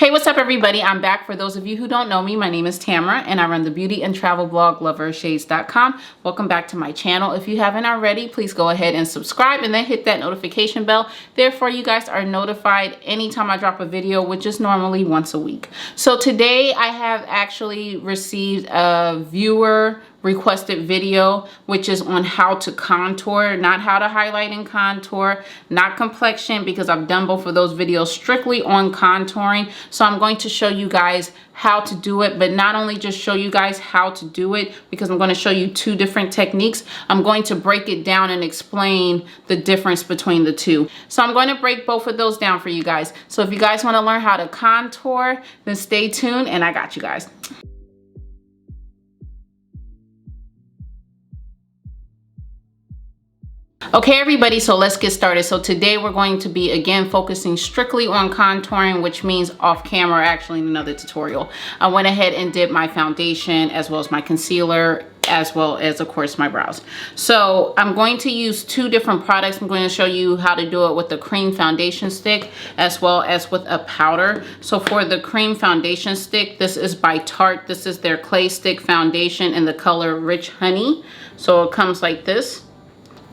Hey, what's up everybody? I'm back. For those of you who don't know me, my name is Tamara and I run the beauty and travel blog LOVEROFSHADES.com. Welcome back to my channel. If you haven't already, please go ahead and subscribe and then hit that notification bell. Therefore, you guys are notified anytime I drop a video, which is normally once a week. So today I have actually received a viewer requested video, which is on how to contour, not how to highlight and contour, not complexion, because I've done both of those videos strictly on contouring. So I'm going to show you guys how to do it, but not only just show you guys how to do it, because I'm going to show you two different techniques. I'm going to break it down and explain the difference between the two. So I'm going to break both of those down for you guys. So if you guys want to learn how to contour, then stay tuned and I got you guys. Okay everybody, so let's get started. So today we're going to be again focusing strictly on contouring, which means off camera, actually in another tutorial. I went ahead and did my foundation as well as my concealer, as well as of course my brows. So I'm going to use two different products. I'm going to show you how to do it with the cream foundation stick as well as with a powder. So for the cream foundation stick, this is by Tarte. This is their clay stick foundation in the color Rich Honey. So it comes like this.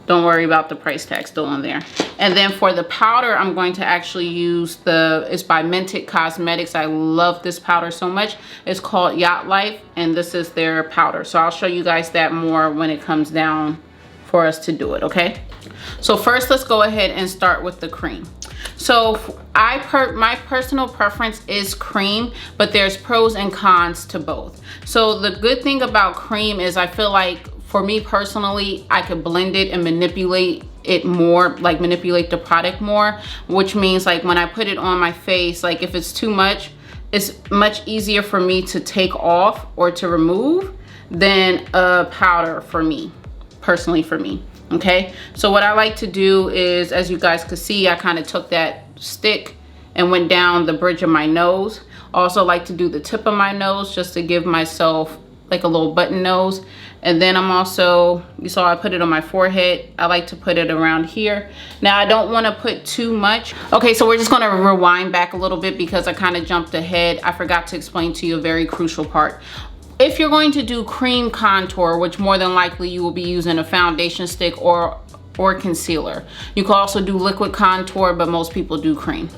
Don't worry about the price tag, still on there. And then for the powder, I'm going to actually use it's by Mented Cosmetics. I love this powder so much. It's called Yacht Life, and this is their powder. So I'll show you guys that more when it comes down for us to do it, okay? So first, let's go ahead and start with the cream. So my personal preference is cream, but there's pros and cons to both. So the good thing about cream is I feel like, for me personally, I could blend it and manipulate it more, like manipulate the product more, which means like when I put it on my face, like if it's too much, it's much easier for me to take off or to remove than a powder for me, personally for me, okay? So what I like to do is, as you guys could see, I kind of took that stick and went down the bridge of my nose. Also like to do the tip of my nose just to give myself like a little button nose. And then I'm also, you saw I put it on my forehead. I like to put it around here. Now I don't want to put too much. Okay, so we're just going to rewind back a little bit because I kind of jumped ahead. I forgot to explain to you a very crucial part. If you're going to do cream contour, which more than likely you will be using a foundation stick or concealer. You can also do liquid contour, but most people do cream.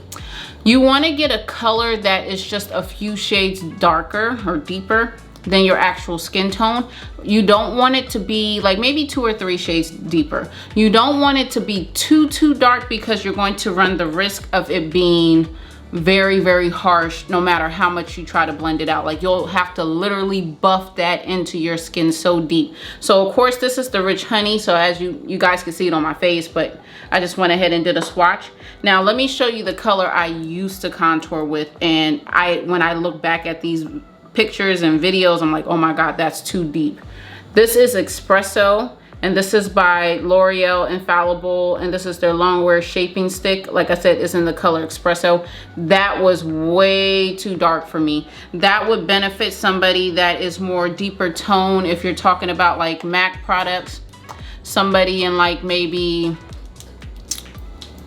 You want to get a color that is just a few shades darker or deeper than your actual skin tone. You don't want it to be like maybe 2 or 3 shades deeper. You don't want it to be too dark, because you're going to run the risk of it being very harsh no matter how much you try to blend it out. Like you'll have to literally buff that into your skin so deep. So of course this is the Rich Honey, so as you guys can see it on my face, but I just went ahead and did a swatch. Now let me show you the color I used to contour with, and when I look back at these pictures and videos, I'm like, oh my god, that's too deep. This is Espresso, and this is by L'Oreal Infallible, and this is their longwear shaping stick. Like I said, it's in the color Espresso. That was way too dark for me. That would benefit somebody that is more deeper tone. If you're talking about like MAC products, somebody in like maybe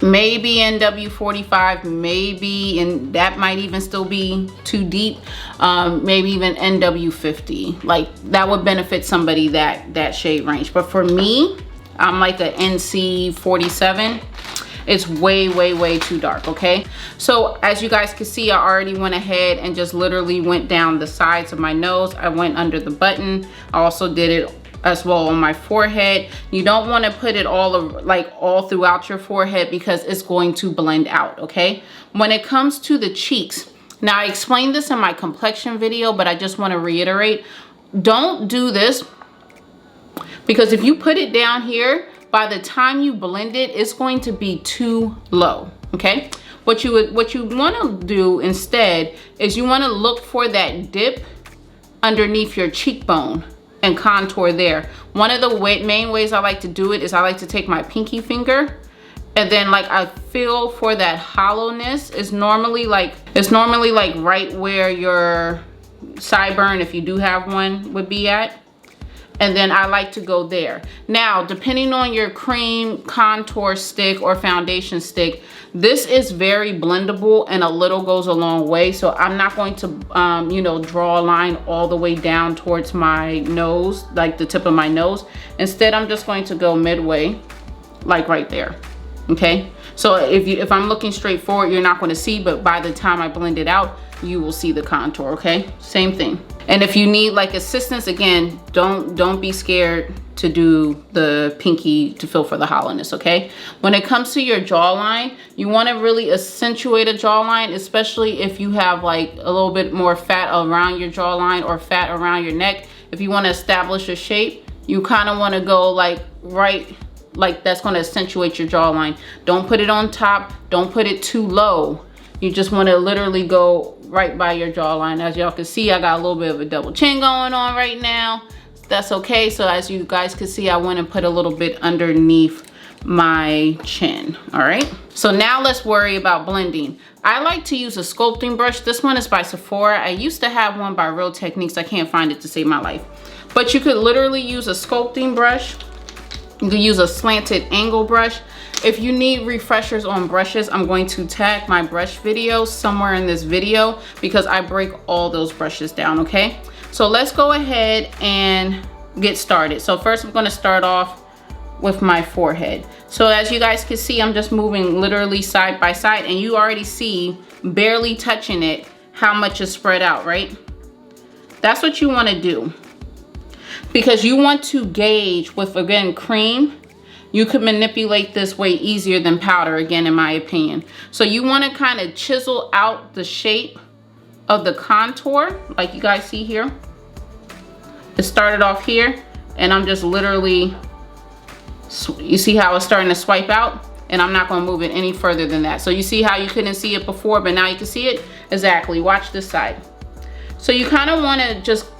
NW45, maybe, and that might even still be too deep, maybe even NW50. Like that would benefit somebody that shade range. But for me, I'm like a NC47. It's way too dark, okay? So as you guys can see, I already went ahead and just literally went down the sides of my nose. I went under the button. I also did it as well on my forehead. You don't want to put it all throughout your forehead because it's going to blend out, okay? When it comes to the cheeks, now I explained this in my complexion video, but I just want to reiterate, don't do this, because if you put it down here, by the time you blend it, it's going to be too low, okay? What you want to do instead is you want to look for that dip underneath your cheekbone and contour there. One of the main ways I like to do it is I like to take my pinky finger, and then like I feel for that hollowness. It's normally like right where your sideburn, if you do have one, would be at. And then I like to go there. Now, depending on your cream contour stick or foundation stick, this is very blendable and a little goes a long way. So I'm not going to, you know, draw a line all the way down towards my nose, like the tip of my nose. Instead, I'm just going to go midway, like right there, okay? So if I'm looking straight forward, you're not gonna see, but by the time I blend it out, you will see the contour, okay? Same thing. And if you need like assistance, again, don't be scared to do the pinky to fill for the hollowness, okay? When it comes to your jawline, you wanna really accentuate a jawline, especially if you have like a little bit more fat around your jawline or fat around your neck. If you wanna establish a shape, you kinda wanna go like right, like that's gonna accentuate your jawline. Don't put it on top, don't put it too low. You just wanna literally go right by your jawline. As y'all can see, I got a little bit of a double chin going on right now. That's okay. So as you guys can see, I went and put a little bit underneath my chin, all right? So now let's worry about blending. I like to use a sculpting brush. This one is by Sephora. I used to have one by Real Techniques. I can't find it to save my life. But you could literally use a sculpting brush. You can use a slanted angle brush. If you need refreshers on brushes, I'm going to tag my brush video somewhere in this video because I break all those brushes down, okay? So let's go ahead and get started. So first I'm gonna start off with my forehead. So as you guys can see, I'm just moving literally side by side, and you already see, barely touching it, how much is spread out, right? That's what you wanna do. Because you want to gauge with, again, cream. You could manipulate this way easier than powder, again, in my opinion. So you want to kind of chisel out the shape of the contour, like you guys see here. It started off here, and I'm just literally, you see how it's starting to swipe out? And I'm not going to move it any further than that. So you see how you couldn't see it before, but now you can see it? Exactly. Watch this side. So you kind of want to just,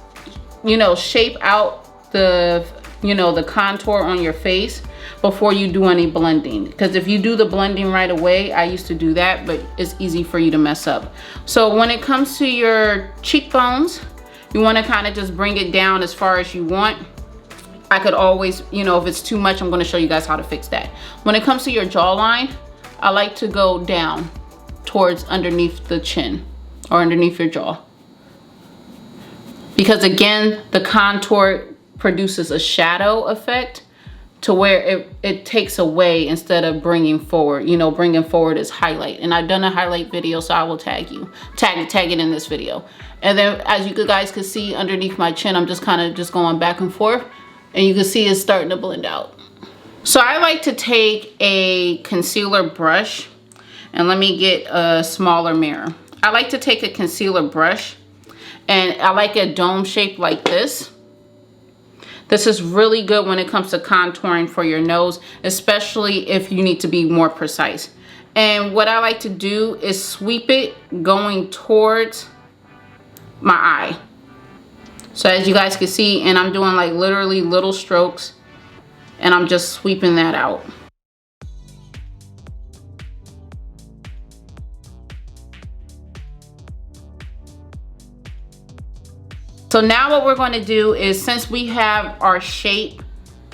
you know, shape out the, you know, the contour on your face before you do any blending. Because if you do the blending right away, I used to do that, but it's easy for you to mess up. So when it comes to your cheekbones, you want to kind of just bring it down as far as you want. I could always, you know, if it's too much, I'm going to show you guys how to fix that. When it comes to your jawline, I like to go down towards underneath the chin or underneath your jaw. Because again, the contour produces a shadow effect to where it takes away instead of bringing forward. You know, bringing forward is highlight. And I've done a highlight video, so I will tag it in this video. And then as you guys can see underneath my chin, I'm just kind of just going back and forth. And you can see it's starting to blend out. So I like to take a concealer brush, and let me get a smaller mirror. I like to take a concealer brush, and I like a dome shape like this. This is really good when it comes to contouring for your nose, especially if you need to be more precise. And what I like to do is sweep it going towards my eye. So as you guys can see, and I'm doing like literally little strokes, and I'm just sweeping that out. So now what we're going to do is, since we have our shape,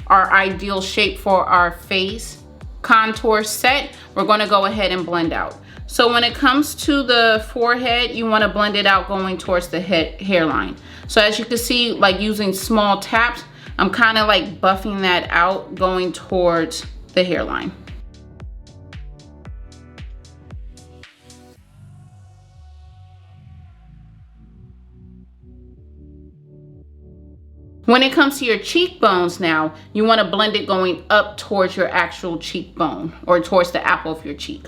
our ideal shape for our face contour set, we're going to go ahead and blend out. So when it comes to the forehead, you want to blend it out going towards the hairline. So as you can see, like using small taps, I'm kind of like buffing that out going towards the hairline. When it comes to your cheekbones now, you want to blend it going up towards your actual cheekbone or towards the apple of your cheek.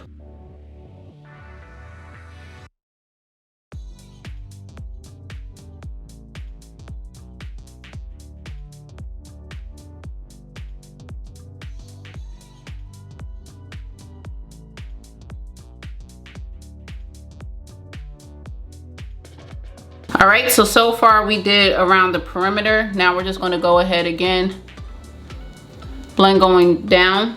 All right, so far we did around the perimeter. Now we're just going to go ahead again, blend going down.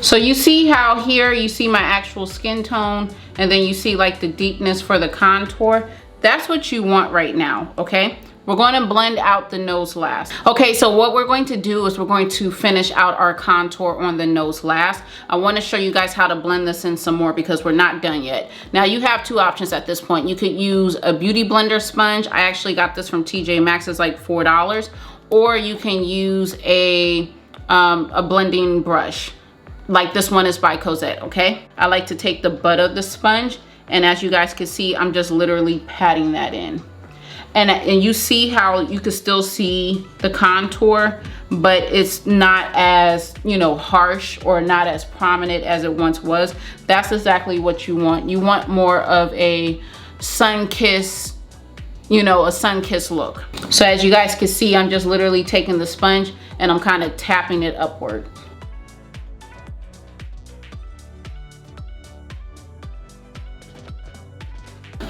So you see how here you see my actual skin tone, and then you see like the deepness for the contour. That's what you want right now, okay? We're going to blend out the nose last. Okay, so what we're going to do is we're going to finish out our contour on the nose last. I want to show you guys how to blend this in some more because we're not done yet. Now you have two options at this point. You could use a beauty blender sponge. I actually got this from TJ Maxx. It's like $4. Or you can use a blending brush. Like this one is by Cosette, okay? I like to take the butt of the sponge, and as you guys can see, I'm just literally patting that in. And you see how you can still see the contour, but it's not as, you know, harsh or not as prominent as it once was. That's exactly what you want. You want more of a sun-kissed, you know, a sun-kissed look. So as you guys can see, I'm just literally taking the sponge and I'm kind of tapping it upward.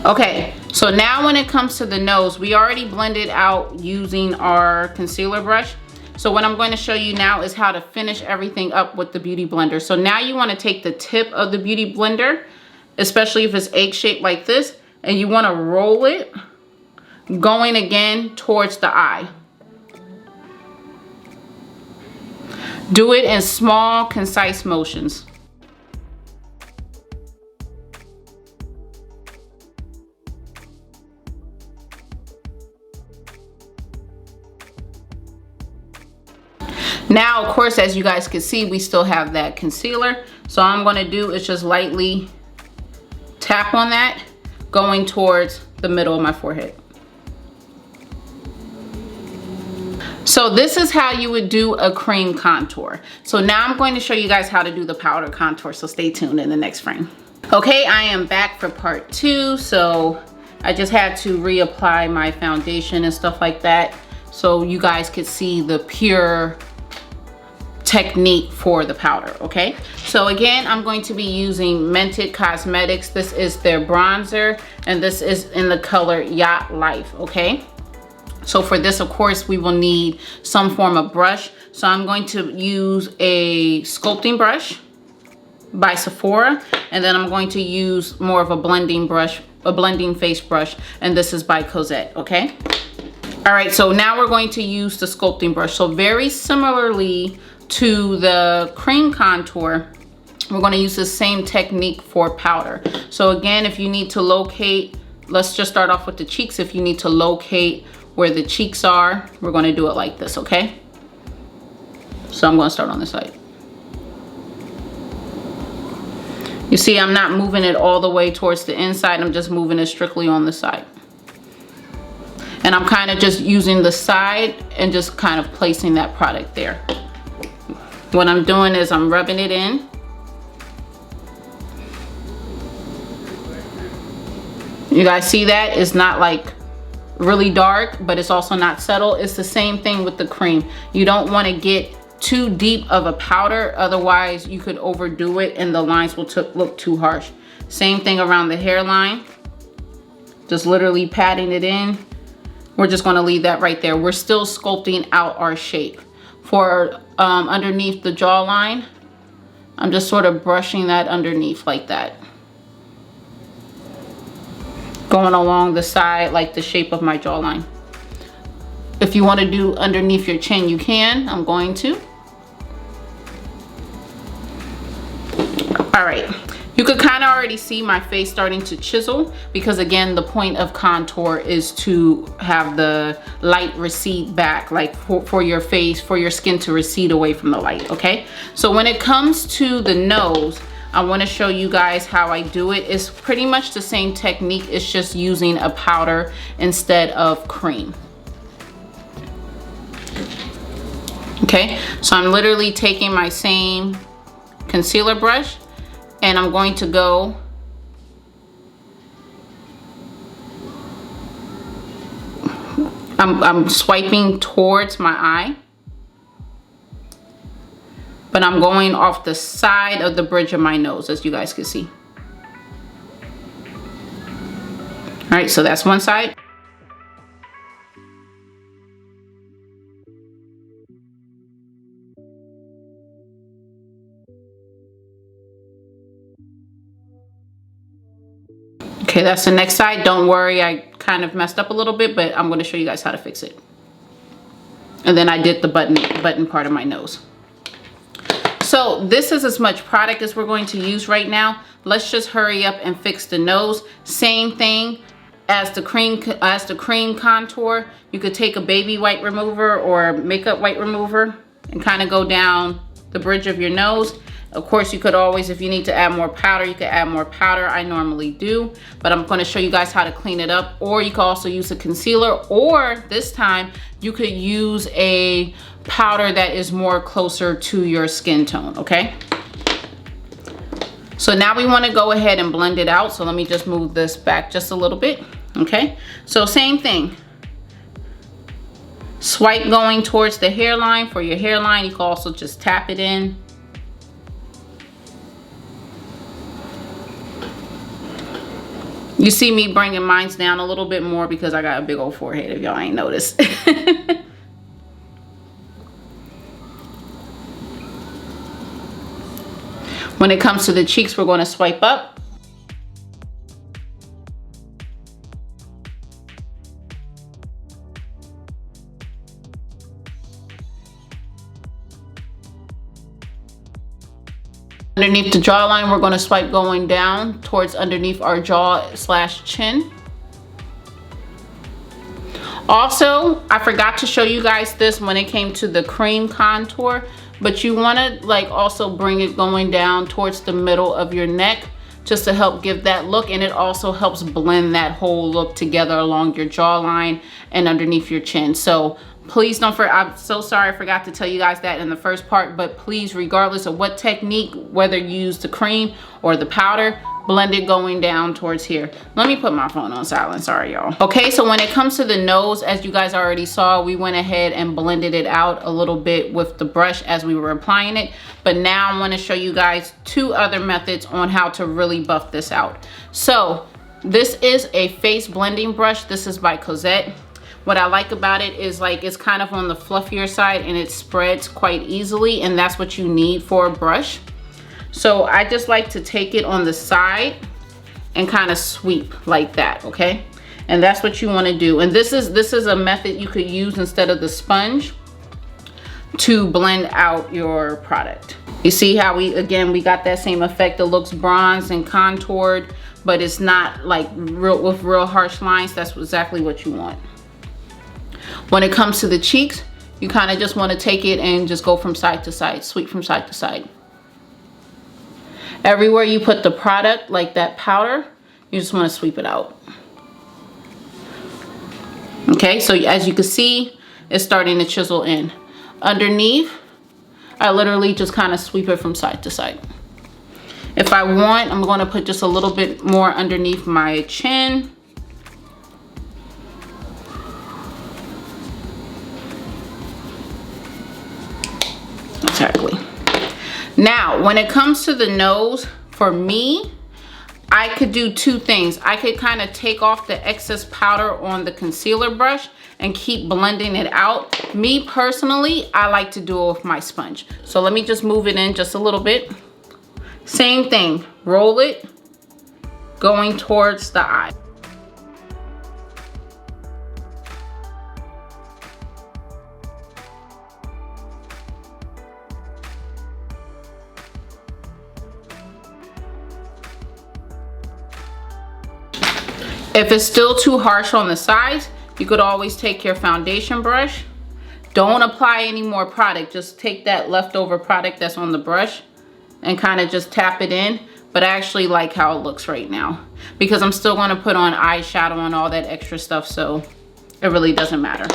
Okay, so now when it comes to the nose, we already blended out using our concealer brush. So what I'm going to show you now is how to finish everything up with the beauty blender. So now you want to take the tip of the beauty blender, especially if it's egg-shaped like this, and you want to roll it going again towards the eye. Do it in small, concise motions. Now, of course, as you guys can see, we still have that concealer. So all I'm gonna do is just lightly tap on that, going towards the middle of my forehead. So this is how you would do a cream contour. So now I'm going to show you guys how to do the powder contour. So stay tuned in the next frame. Okay, I am back for part 2. So I just had to reapply my foundation and stuff like that, so you guys could see the pure technique for the powder. Okay, so again, I'm going to be using Mented Cosmetics. This is their bronzer, and this is in the color Yacht Life. Okay, so for this, of course, we will need some form of brush. So I'm going to use a sculpting brush by Sephora, and then I'm going to use more of a blending brush, a blending face brush, and this is by Cosette. Okay, all right, so now we're going to use the sculpting brush. So very similarly to the cream contour, we're going to use the same technique for powder. So again, if you need to locate, let's just start off with the cheeks. If you need to locate where the cheeks are, we're going to do it like this. Okay, so I'm going to start on this side. You see, I'm not moving it all the way towards the inside. I'm just moving it strictly on the side. And I'm kind of just using the side and just kind of placing that product there. What I'm doing is I'm rubbing it in. You guys see that? It's not like really dark, but it's also not subtle. It's the same thing with the cream. You don't want to get too deep of a powder, otherwise you could overdo it and the lines will look too harsh. Same thing around the hairline. Just literally patting it in. We're just going to leave that right there. We're still sculpting out our shape. For underneath the jawline, I'm just sort of brushing that underneath like that. Going along the side like the shape of my jawline. If you want to do underneath your chin, you can. I'm going to. All right. You could kind of already see my face starting to chisel because again, the point of contour is to have the light recede back, like for your face, for your skin to recede away from the light. Okay, so when it comes to the nose, I want to show you guys how I do it. It's pretty much the same technique. It's just using a powder instead of cream. Okay, so I'm literally taking my same concealer brush and I'm going to go I'm swiping towards my eye, but I'm going off the side of the bridge of my nose, as you guys can see. All right, so that's one side. Okay, that's the next side. Don't worry, I kind of messed up a little bit, but I'm going to show you guys how to fix it. And then I did the button part of my nose. So this is as much product as we're going to use right now. Let's just hurry up and fix the nose. Same thing as the cream contour. You could take a baby white remover or makeup white remover and kind of go down the bridge of your nose. Of course, you could always, if you need to add more powder, you could add more powder. I normally do, but I'm going to show you guys how to clean it up. Or you could also use a concealer, or this time you could use a powder that is more closer to your skin tone, okay? So now we want to go ahead and blend it out. So let me just move this back just a little bit, okay? So same thing. Swipe going towards the hairline. For your hairline, you can also just tap it in. You see me bringing mine down a little bit more because I got a big old forehead, if y'all ain't noticed. When it comes to the cheeks, we're going to swipe up. Underneath the jawline, we're going to swipe going down towards underneath our jaw / chin. Also, I forgot to show you guys this when it came to the cream contour, but you want to like also bring it going down towards the middle of your neck just to help give that look, and it also helps blend that whole look together along your jawline and underneath your chin. So please don't forget, I'm so sorry I forgot to tell you guys that in the first part, but please, regardless of what technique, whether you use the cream or the powder, blend it going down towards here. Let me put my phone on silent, sorry y'all. Okay, so when it comes to the nose, as you guys already saw, we went ahead and blended it out a little bit with the brush as we were applying it. But now I'm going to show you guys 2 other methods on how to really buff this out. So this is a face blending brush. This is by Cont. What I like about it is like it's kind of on the fluffier side and it spreads quite easily, and that's what you need for a brush. So I just like to take it on the side and kind of sweep like that, okay? And that's what you want to do. And this is a method you could use instead of the sponge to blend out your product. You see how we got that same effect. It looks bronzed and contoured, but it's not like with real harsh lines. That's exactly what you want. When it comes to the cheeks, you kind of just want to take it and just go from side to side, sweep from side to side. Everywhere you put the product, like that powder, you just want to sweep it out. Okay, so as you can see, it's starting to chisel in. Underneath, I literally just kind of sweep it from side to side. If I want, I'm going to put just a little bit more underneath my chin. Exactly. Now, when it comes to the nose, for me, I could do 2 things. I could kind of take off the excess powder on the concealer brush and keep blending it out. Me personally, I like to do it with my sponge. So let me just move it in just a little bit. Same thing, roll it going towards the eye. If it's still too harsh on the sides, you could always take your foundation brush. Don't apply any more product. Just take that leftover product that's on the brush and kind of just tap it in. But I actually like how it looks right now because I'm still going to put on eyeshadow and all that extra stuff, so it really doesn't matter.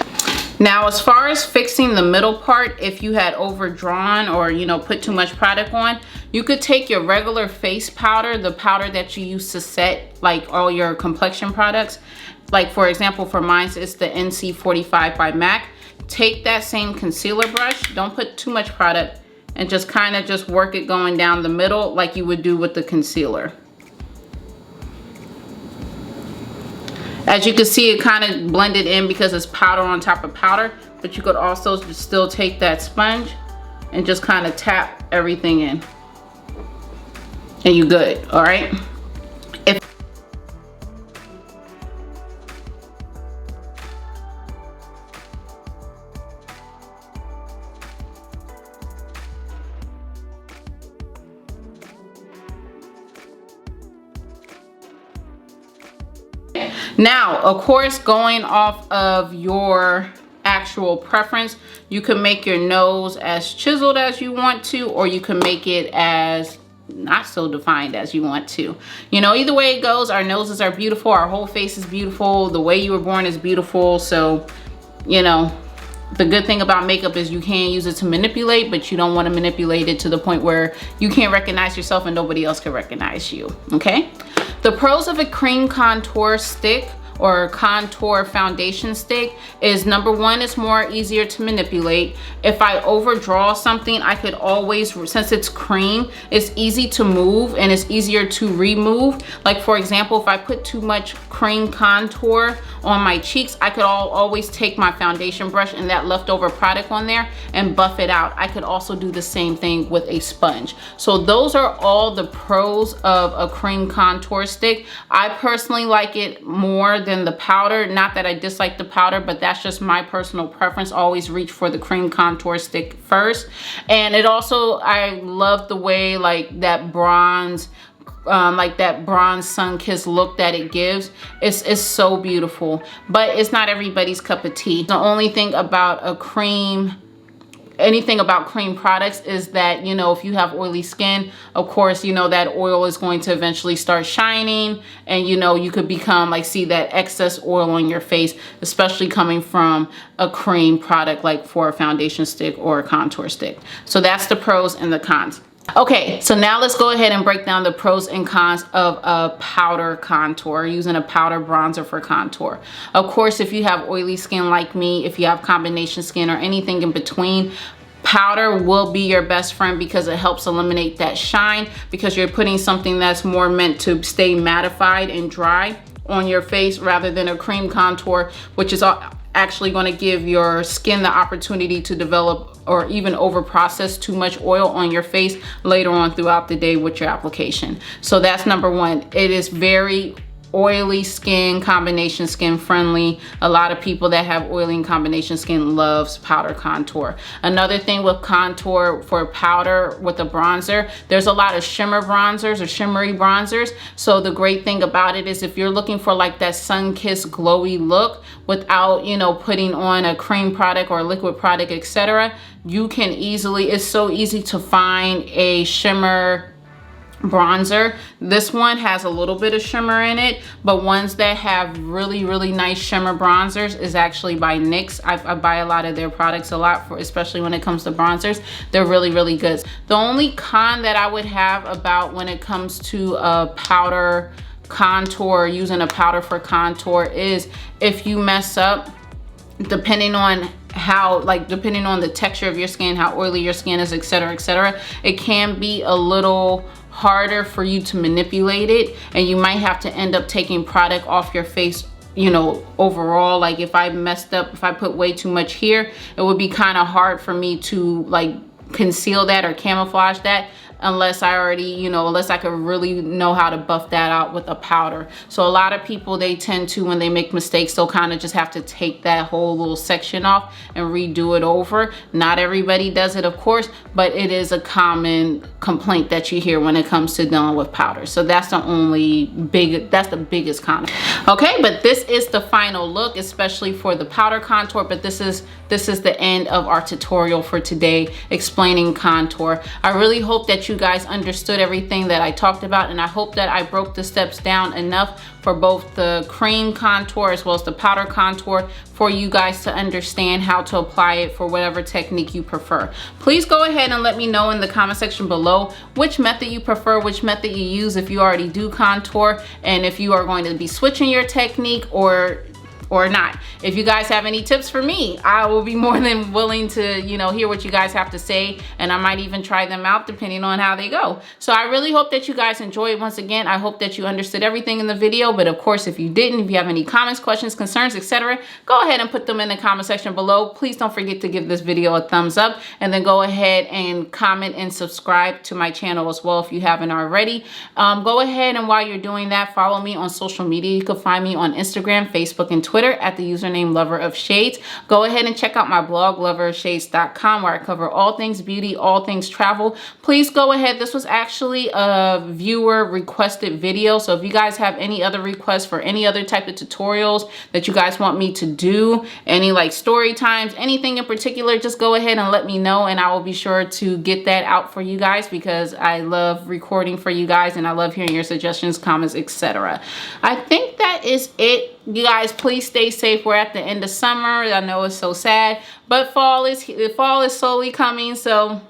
Now, as far as fixing the middle part, if you had overdrawn or, you know, put too much product on, you could take your regular face powder, the powder that you use to set like all your complexion products. Like for example, for mine, it's the NC45 by MAC. Take that same concealer brush, don't put too much product, and just kind of just work it going down the middle like you would do with the concealer. As you can see, it kind of blended in because it's powder on top of powder, but you could also still take that sponge and just kind of tap everything in. And you're good, all right? Now, of course, going off of your actual preference, you can make your nose as chiseled as you want to, or you can make it as not so defined as you want to. You know, either way it goes, our noses are beautiful, our whole face is beautiful, the way you were born is beautiful. So, you know, the good thing about makeup is you can use it to manipulate, but you don't want to manipulate it to the point where you can't recognize yourself and nobody else can recognize you, okay? The pros of a cream contour stick or contour foundation stick is, number one, it's more easier to manipulate. If I overdraw something, I could always, since it's cream, it's easy to move and it's easier to remove. Like for example, if I put too much cream contour on my cheeks, I could always take my foundation brush and that leftover product on there and buff it out. I could also do the same thing with a sponge. So those are all the pros of a cream contour stick. I personally like it more than the powder. Not that I dislike the powder, but that's just my personal preference. Always reach for the cream contour stick first. And it also, I love the way like that bronze sun-kissed look that it gives. It's so beautiful, but it's not everybody's cup of tea. The only thing about anything about cream products is that, you know, if you have oily skin, of course, you know, that oil is going to eventually start shining, and you know, you could become like, see that excess oil on your face, especially coming from a cream product like for a foundation stick or a contour stick. So that's the pros and the cons. Okay, so now let's go ahead and break down the pros and cons of a powder contour, using a powder bronzer for contour. Of course, if you have oily skin like me, if you have combination skin or anything in between, powder will be your best friend because it helps eliminate that shine, because you're putting something that's more meant to stay mattified and dry on your face rather than a cream contour, which is actually going to give your skin the opportunity to develop or even over process too much oil on your face later on throughout the day with your application. So that's number one. It is very oily skin, combination skin friendly. A lot of people that have oily and combination skin loves powder contour. Another thing with contour for powder with a bronzer, there's a lot of shimmer bronzers or shimmery bronzers. So the great thing about it is if you're looking for like that sun-kissed glowy look without, you know, putting on a cream product or a liquid product, etc., you can easily, it's so easy to find a shimmer bronzer. This one has a little bit of shimmer in it, but ones that have really, really nice shimmer bronzers is actually by NYX. I buy a lot of their products a lot, for especially when it comes to bronzers. They're really, really good. The only con that I would have about when it comes to a powder contour, using a powder for contour, is if you mess up, depending on how, like, depending on the texture of your skin, how oily your skin is, etc., it can be a little harder for you to manipulate it, and you might have to end up taking product off your face, you know, overall. Like if I messed up, if I put way too much here, it would be kind of hard for me to like conceal that or camouflage that, unless I already, you know, unless I could really know how to buff that out with a powder. So a lot of people, they tend to, when they make mistakes, they'll kind of just have to take that whole little section off and redo it over. Not everybody does it, of course, but it is a common complaint that you hear when it comes to dealing with powder. So that's the only that's the biggest con. Okay, but this is the final look, especially for the powder contour, but this is the end of our tutorial for today explaining contour. I really hope that you guys understood everything that I talked about, and I hope that I broke the steps down enough for both the cream contour as well as the powder contour for you guys to understand how to apply it for whatever technique you prefer. Please go ahead and let me know in the comment section below which method you prefer, which method you use if you already do contour, and if you are going to be switching your technique or not. If you guys have any tips for me, I will be more than willing to, you know, hear what you guys have to say, and I might even try them out depending on how they go. So I really hope that you guys enjoyed. Once again, I hope that you understood everything in the video, but of course, if you didn't, if you have any comments, questions, concerns, etc., go ahead and put them in the comment section below. Please don't forget to give this video a thumbs up, and then go ahead and comment and subscribe to my channel as well if you haven't already. Go ahead, and while you're doing that, follow me on social media. You can find me on Instagram, Facebook, and Twitter Twitter at the username LoverOfShades. Go ahead and check out my blog, LoverOfShades.com, where I cover all things beauty, all things travel. Please go ahead. This was actually a viewer requested video. So if you guys have any other requests for any other type of tutorials that you guys want me to do, any like story times, anything in particular, just go ahead and let me know, and I will be sure to get that out for you guys, because I love recording for you guys and I love hearing your suggestions, comments, etc. I think that is it. You guys, please stay safe. We're at the end of summer. I know it's so sad, but fall is slowly coming, so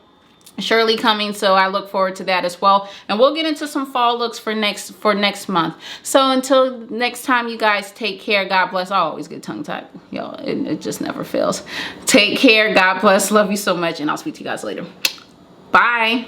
surely coming, so I look forward to that as well. And we'll get into some fall looks for next month. So until next time, you guys, take care. God bless. I always get tongue tied, yo, it just never fails. Take care. God bless. Love you so much, and I'll speak to you guys later. Bye.